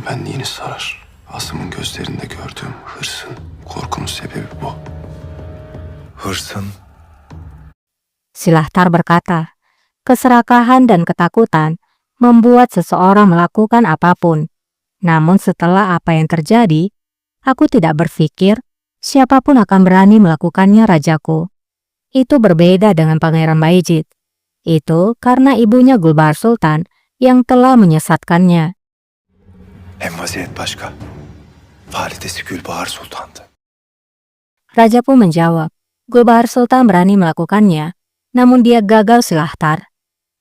benliğini sarar. Asım'ın gözlerinde gördüğüm hırsın, korkunun sebebi bu. Hırsın Silahtar berkata, keserakahan dan ketakutan membuat seseorang melakukan apapun. Namun setelah apa yang terjadi, aku tidak berpikir siapapun akan berani melakukannya, rajaku. Itu berbeda dengan Pangeran Bayezid. Itu karena ibunya Gulbahar Sultan yang telah menyesatkannya. hem vaziyet başka. Validesi Gülbahar Sultan'dı. Raja pun menjawab, Gulbahar Sultan berani melakukannya, namun dia gagal, Silahtar.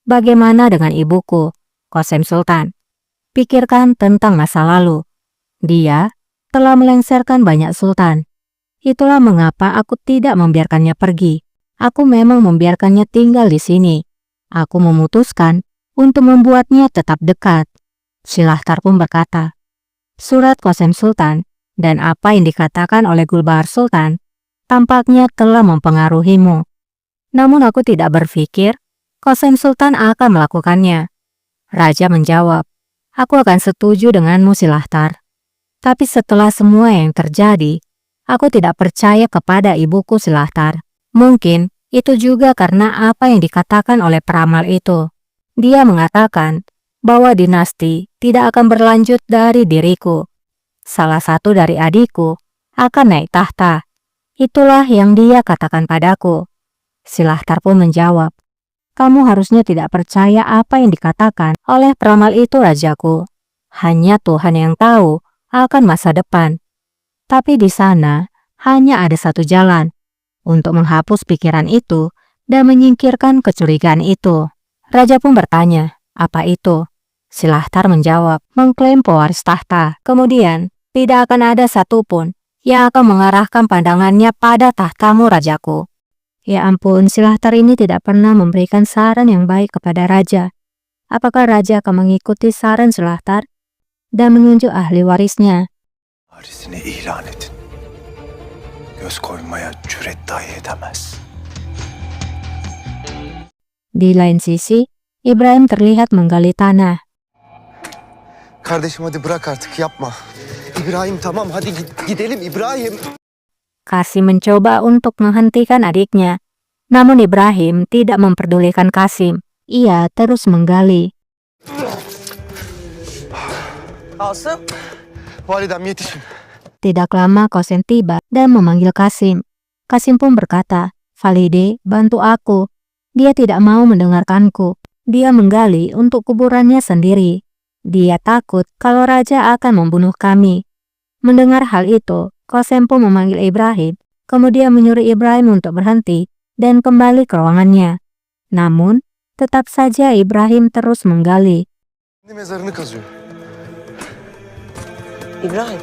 Bagaimana dengan ibuku, Qasem Sultan? Pikirkan tentang masa lalu. Dia telah melengsarkan banyak sultan. Itulah mengapa aku tidak membiarkannya pergi. Aku memang membiarkannya tinggal di sini. Aku memutuskan untuk membuatnya tetap dekat. Silahtar pun berkata, surat Qasem Sultan dan apa yang dikatakan oleh Gulbahar Sultan tampaknya telah mempengaruhimu. Namun aku tidak berpikir Qasem Sultan akan melakukannya. Raja menjawab, aku akan setuju denganmu, Silahtar. Tapi setelah semua yang terjadi, aku tidak percaya kepada ibuku, Silahtar. Mungkin itu juga karena apa yang dikatakan oleh peramal itu. Dia mengatakan bahwa dinasti tidak akan berlanjut dari diriku. Salah satu dari adikku akan naik tahta. Itulah yang dia katakan padaku. Silahtar pun menjawab, kamu harusnya tidak percaya apa yang dikatakan oleh peramal itu, rajaku. Hanya Tuhan yang tahu akan masa depan. Tapi di sana hanya ada satu jalan untuk menghapus pikiran itu dan menyingkirkan kecurigaan itu. Raja pun bertanya, apa itu? Silahtar menjawab, mengklaim pewaris tahta. Kemudian, tidak akan ada satupun yang akan mengarahkan pandangannya pada tahtamu, rajaku. Ya ampun, Silahtar ini tidak pernah memberikan saran yang baik kepada raja. Apakah raja akan mengikuti saran Silahtar dan menunjuk ahli warisnya? Varisini ilan edin. Göz koymaya cüret dahi edemez. Di lain sisi, Ibrahim terlihat menggali tanah. Kardeşim hadi bırak artık yapma. İbrahim tamam hadi gidelim İbrahim. Qasim mencoba untuk menghentikan adiknya. Namun Ibrahim tidak memperdulikan Qasim. Ia terus menggali. Asım. Validem yetişin. Tidak lama Qasim tiba dan memanggil Qasim. Qasim pun berkata, Valide, bantu aku. Dia tidak mau mendengarkanku. Dia menggali untuk kuburannya sendiri. Dia takut kalau raja akan membunuh kami. Mendengar hal itu, Qasim pun memanggil Ibrahim, kemudian menyuruh Ibrahim untuk berhenti dan kembali ke ruangannya. Namun, tetap saja Ibrahim terus menggali. Kendi mezarını kazıyor. İbrahim.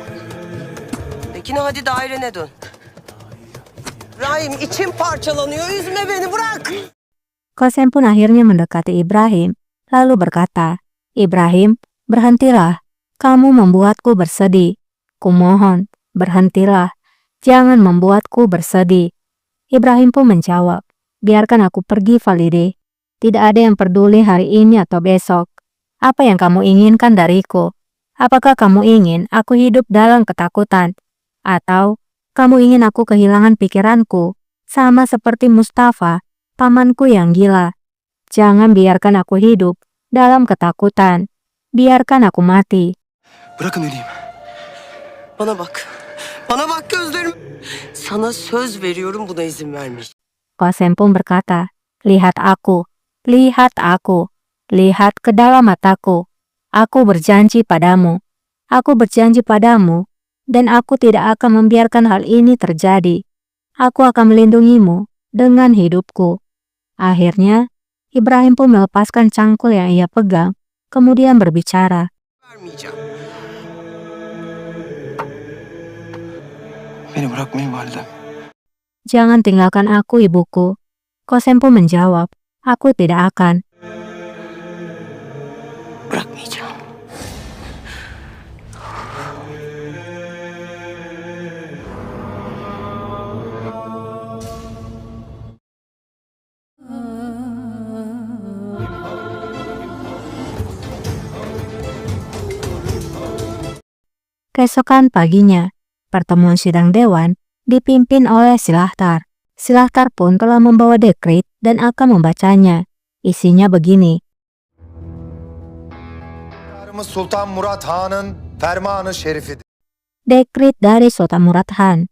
Bekine hadi dairene dön. İbrahim içim parçalanıyor. Üzme beni bırak. Qasim pun akhirnya mendekati Ibrahim, lalu berkata, Ibrahim, berhentilah. Kamu membuatku bersedih. Kumohon, berhentilah. Jangan membuatku bersedih. Ibrahim pun menjawab, biarkan aku pergi, Valide. Tidak ada yang peduli hari ini atau besok. Apa yang kamu inginkan dariku? Apakah kamu ingin aku hidup dalam ketakutan? Atau kamu ingin aku kehilangan pikiranku, sama seperti Mustafa, pamanku yang gila? Jangan biarkan aku hidup dalam ketakutan. Biarkan aku mati. Bırakın öleyim. Bana bak. Bana bak gözlerim. Sana söz veriyorum buna izin vermeyeceğim. Qasim pun berkata, lihat aku, lihat aku, lihat ke dalam mataku. Aku berjanji padamu, dan aku tidak akan membiarkan hal ini terjadi. Aku akan melindungimu dengan hidupku. Akhirnya, Ibrahim pun melepaskan cangkul yang ia pegang, kemudian berbicara. Vermeyeceğim. Beni bırakmayın validem. Jangan tinggalkan aku, ibuku. Qasim pun menjawab, aku tidak akan. Bırakmayacağım. Keesokan paginya, pertemuan sidang dewan dipimpin oleh Silahtar. Silahtar pun telah membawa dekret dan akan membacanya. Isinya begini. Hünkârımız Sultan Murat Han'ın fermanı şerifidir. Dekret dari Sultan Murad Han.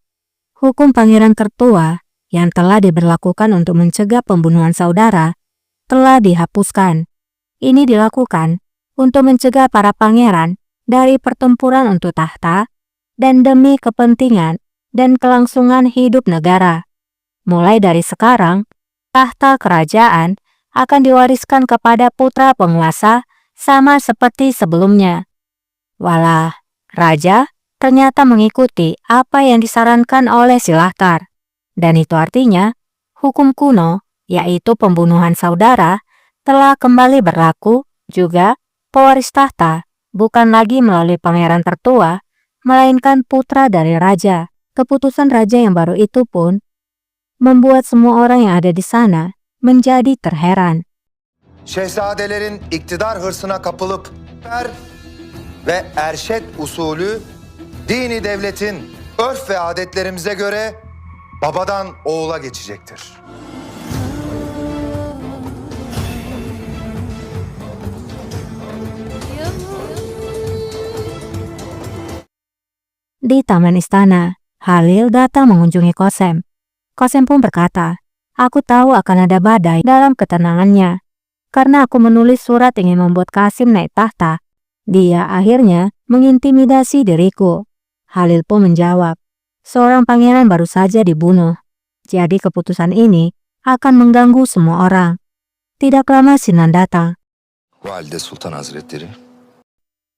Hukum pangeran tertua yang telah diberlakukan untuk mencegah pembunuhan saudara telah dihapuskan. Ini dilakukan untuk mencegah para pangeran dari pertempuran untuk tahta dan demi kepentingan dan kelangsungan hidup negara. Mulai dari sekarang, tahta kerajaan akan diwariskan kepada putra penguasa sama seperti sebelumnya. Walah, raja ternyata mengikuti apa yang disarankan oleh Silahtar. Dan itu artinya, hukum kuno, yaitu pembunuhan saudara, telah kembali berlaku. Juga, pewaris tahta bukan lagi melalui pangeran tertua, melainkan putra dari raja. Keputusan raja yang baru itu pun membuat semua orang yang ada di sana menjadi terheran. Şehzadelerin iktidar hırsına kapılıp ve erşet usulü dini devletin örf ve adetlerimize göre babadan oğula geçecektir. Di taman istana, Halil datang mengunjungi Kosem. Kosem pun berkata, "Aku tahu akan ada badai dalam ketenangannya. Karena aku menulis surat ingin membuat Kasim naik tahta. Dia akhirnya mengintimidasi diriku." Halil pun menjawab, "Seorang pangeran baru saja dibunuh. Jadi keputusan ini akan mengganggu semua orang." Tidak lama Sinan datang. Valide Sultan Hazretleri.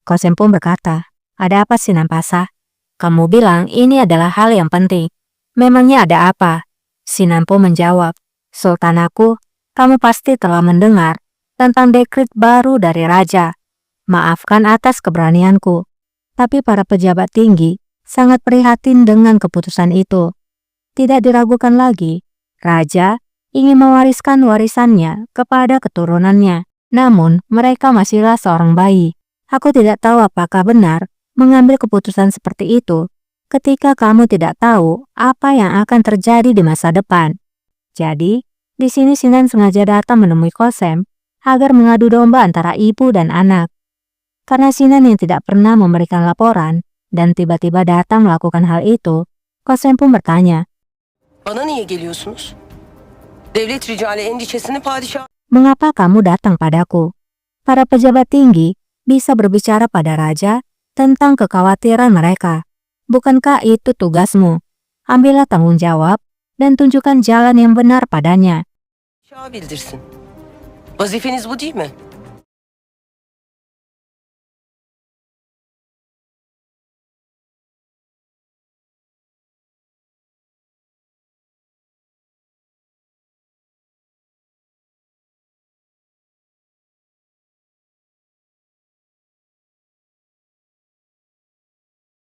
Kosem pun berkata, "Ada apa Sinan Pasa? Kamu bilang ini adalah hal yang penting. Memangnya ada apa?" Sinan pun menjawab, "Sultan aku, kamu pasti telah mendengar tentang dekret baru dari raja. Maafkan atas keberanianku. Tapi para pejabat tinggi sangat prihatin dengan keputusan itu. Tidak diragukan lagi, raja ingin mewariskan warisannya kepada keturunannya. Namun mereka masihlah seorang bayi. Aku tidak tahu apakah benar mengambil keputusan seperti itu ketika kamu tidak tahu apa yang akan terjadi di masa depan." Jadi, di sini Sinan sengaja datang menemui Kosem agar mengadu domba antara ibu dan anak. Karena Sinan yang tidak pernah memberikan laporan dan tiba-tiba datang melakukan hal itu, Kosem pun bertanya, Bana niye geliyorsunuz? Devlet ricali endişesini padişah... "Mengapa kamu datang padaku?" Para pejabat tinggi bisa berbicara pada raja tentang kekhawatiran mereka. Bukankah itu tugasmu? Ambillah tanggung jawab dan tunjukkan jalan yang benar padanya. bildirsin. Vazifeniz bu değil mi?